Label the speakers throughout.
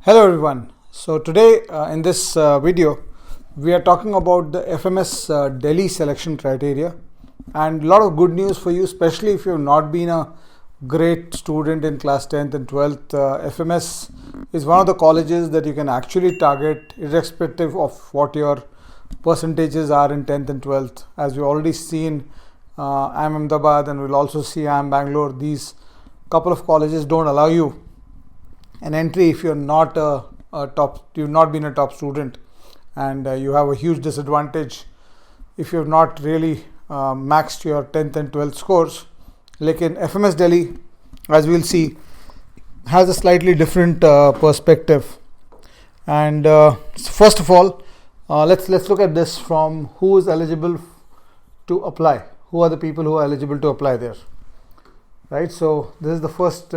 Speaker 1: Hello everyone. So today in this video we are talking about the FMS Delhi selection criteria, and a lot of good news for you, especially if you have not been a great student in class 10th and 12th. FMS is one of the colleges that you can actually target irrespective of what your percentages are in 10th and 12th. As we've already seen, IIM Ahmedabad, and we'll also see IIM Bangalore. These couple of colleges don't allow you an entry if you're not you've not been a top student, and you have a huge disadvantage if you have not really maxed your 10th and 12th scores. Like in FMS Delhi, as we'll see, has a slightly different perspective. And first of all, let's look at this from who is eligible to apply. Who are the people who are eligible to apply there, right? So this is the first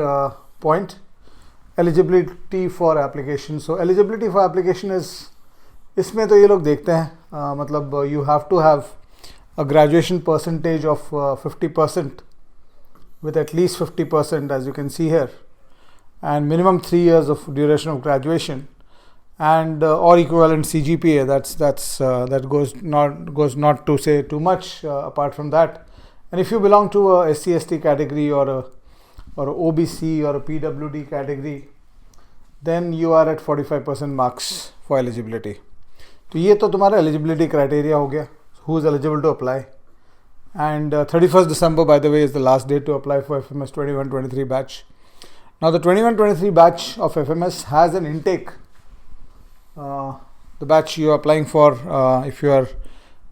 Speaker 1: point. Eligibility for application. So eligibility for application is, इसमें तो ये लोग देखते हैं मतलब you have to have a graduation percentage of 50%, with at least 50%, as you can see here, and minimum 3 years of duration of graduation, and or equivalent CGPA. That goes not to say too much apart from that. And if you belong to a SC/ST category or OBC or a PWD category, then you are at 45% marks for eligibility. तो ये तो तुम्हारा eligibility criteria हो गया, who is eligible to apply. And 31st December, by the way, is the last date to apply for FMS 21-23 batch. Now the 21-23 batch of FMS has an intake. The batch you are applying for, if you are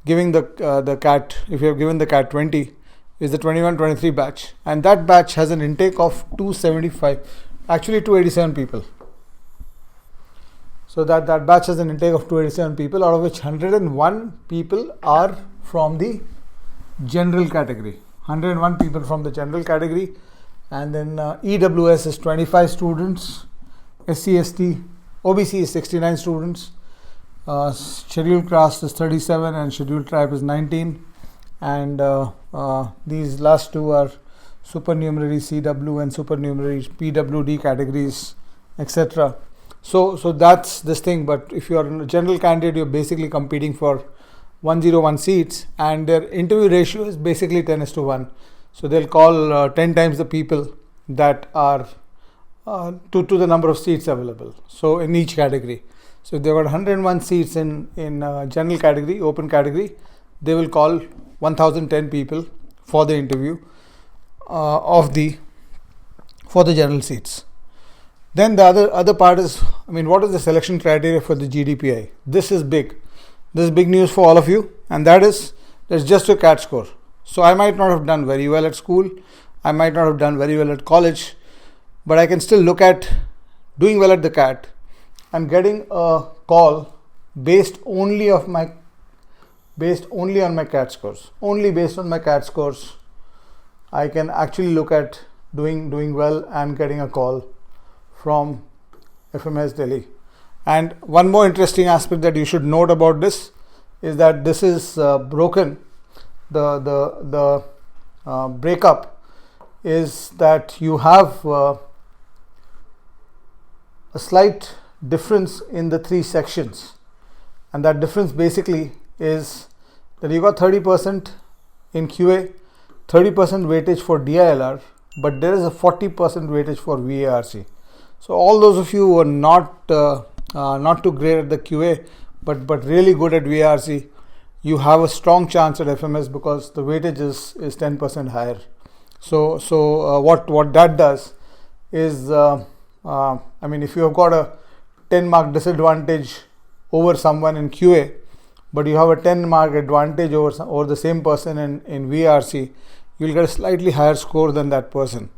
Speaker 1: giving the CAT, if you have given the CAT 20, is the 21-23 batch, and that batch has an intake of 287 people. So that batch has an intake of 287 people, out of which 101 people are from the general category. 101 people from the general category, and then EWS is 25 students, SC/ST, OBC is 69 students, scheduled caste is 37, and scheduled tribe is 19. And these last two are supernumerary CW and supernumerary PWD categories, etc. So that's this thing. But if you are a general candidate, you're basically competing for 101 seats, and their interview ratio is basically 10:1. So they'll call 10 times the people that are to the number of seats available. So in each category. So if they've got 101 seats in general category, open category, they will call 1010 people for the interview for the general seats. Then the other part is, what is the selection criteria for the GDPI? This is big. This is big news for all of you, and that's just your CAT score. So I might not have done very well at school, I might not have done very well at college, but I can still look at doing well at the CAT and getting a call based only on my CAT scores. Only based on my CAT scores, I can actually look at doing well and getting a call from FMS Delhi. And one more interesting aspect that you should note about this is that this is broken. The breakup is that you have a slight difference in the three sections, and that difference basically is that you got 30% in QA, 30% weightage for DILR, but there is a 40% weightage for VARC. So all those of you who are not too great at the QA, but really good at VARC, you have a strong chance at FMS because the weightage is 10% higher. So what that does is, if you have got a 10 mark disadvantage over someone in QA, but you have a 10 mark advantage over the same person in VRC, you'll get a slightly higher score than that person.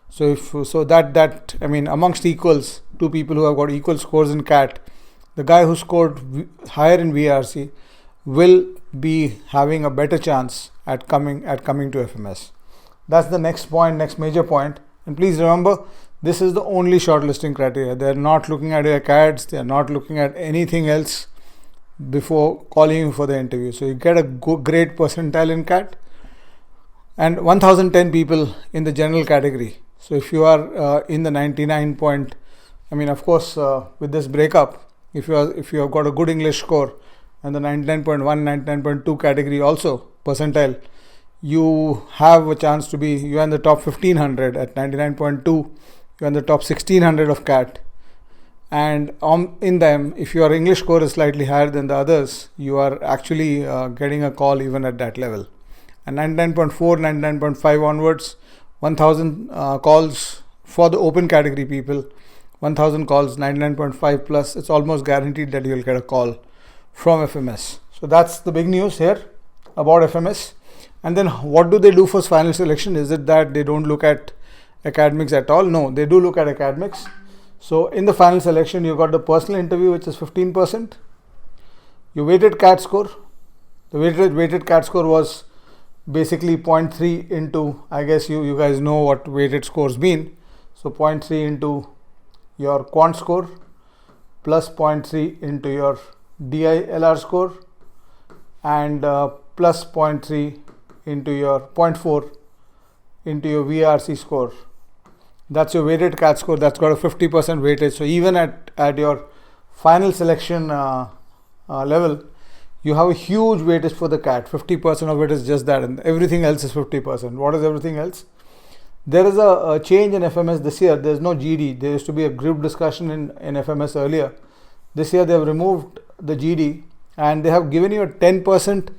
Speaker 1: So amongst equals, two people who have got equal scores in CAT, the guy who scored higher in VRC will be having a better chance at coming to FMS. That's the next major point. And please remember, this is the only shortlisting criteria. They're not looking at your CATs, they're not looking at anything else before calling you for the interview. So you get a great percentile in CAT, and 1010 people in the general category. So if you are in the 99.5 I mean, of course, with this breakup, if you have got a good English score and the 99.1, 99.2 category also percentile, you have a chance to be, you're in the top 1500 at 99.2, you're in the top 1600 of CAT. And in them, if your English score is slightly higher than the others, you are actually getting a call even at that level. And 99.4, 99.5 onwards, 1000 calls for the open category people, 1000 calls, 99.5 plus, it's almost guaranteed that you'll get a call from FMS. So that's the big news here about FMS. And then what do they do for final selection? Is it that they don't look at academics at all? No, they do look at academics. So in the final selection, you got the personal interview, which is 15%. Your weighted CAT score. The weighted CAT score was basically 0.3 into, I guess you guys know what weighted scores mean. So 0.3 into your quant score plus 0.3 into your DILR score and plus 0.3 into your 0.4 into your VRC score. That's your weighted CAT score. That's got a 50% weightage. So even at your final selection level, you have a huge weightage for the CAT. 50% of it is just that, and everything else is 50%. What is everything else? There is a change in FMS this year. There's no GD. There used to be a group discussion in FMS earlier. This year they have removed the GD and they have given you a 10%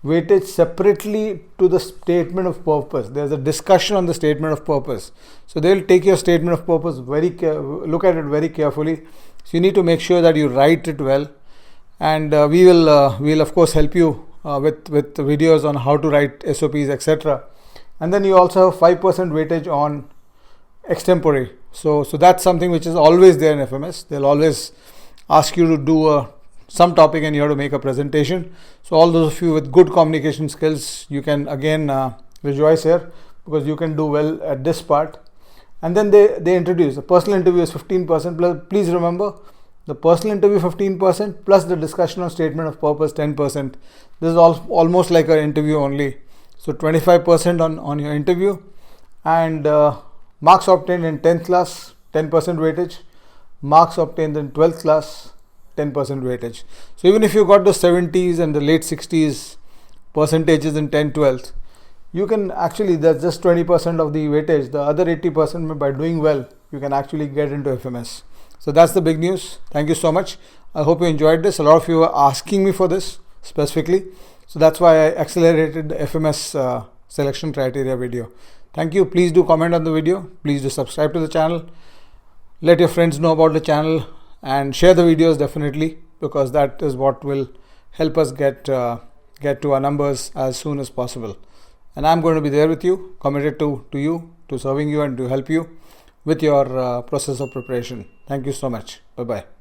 Speaker 1: weightage separately to the statement of purpose. There's a discussion on the statement of purpose. So they'll take your statement of purpose look at it very carefully. So you need to make sure that you write it well. And we'll of course help you with videos on how to write SOPs, etc. And then you also have 5% weightage on extempore. So that's something which is always there in FMS. They'll always ask you to do some topic and you have to make a presentation. So all those of you with good communication skills, you can again rejoice here because you can do well at this part. And then they introduce the personal interview is 15%. Plus, please remember, the personal interview 15% plus the discussion on statement of purpose 10%. This is almost like an interview only. So 25% on your interview, and marks obtained in 10th class 10% weightage, marks obtained in 12th class 10% weightage. So even if you got the 70s and the late 60s percentages in 10th, 12th, you can actually, that's just 20% of the weightage. The other 80%, by doing well, you can actually get into FMS. So that's the big news. Thank you so much. I hope you enjoyed this. A lot of you were asking me for this specifically. So that's why I accelerated the FMS selection criteria video. Thank you. Please do comment on the video. Please do subscribe to the channel. Let your friends know about the channel and share the videos definitely, because that is what will help us get to our numbers as soon as possible. And I'm going to be there with you, committed to you, to serving you and to help you with your process of preparation. Thank you so much. Bye-bye.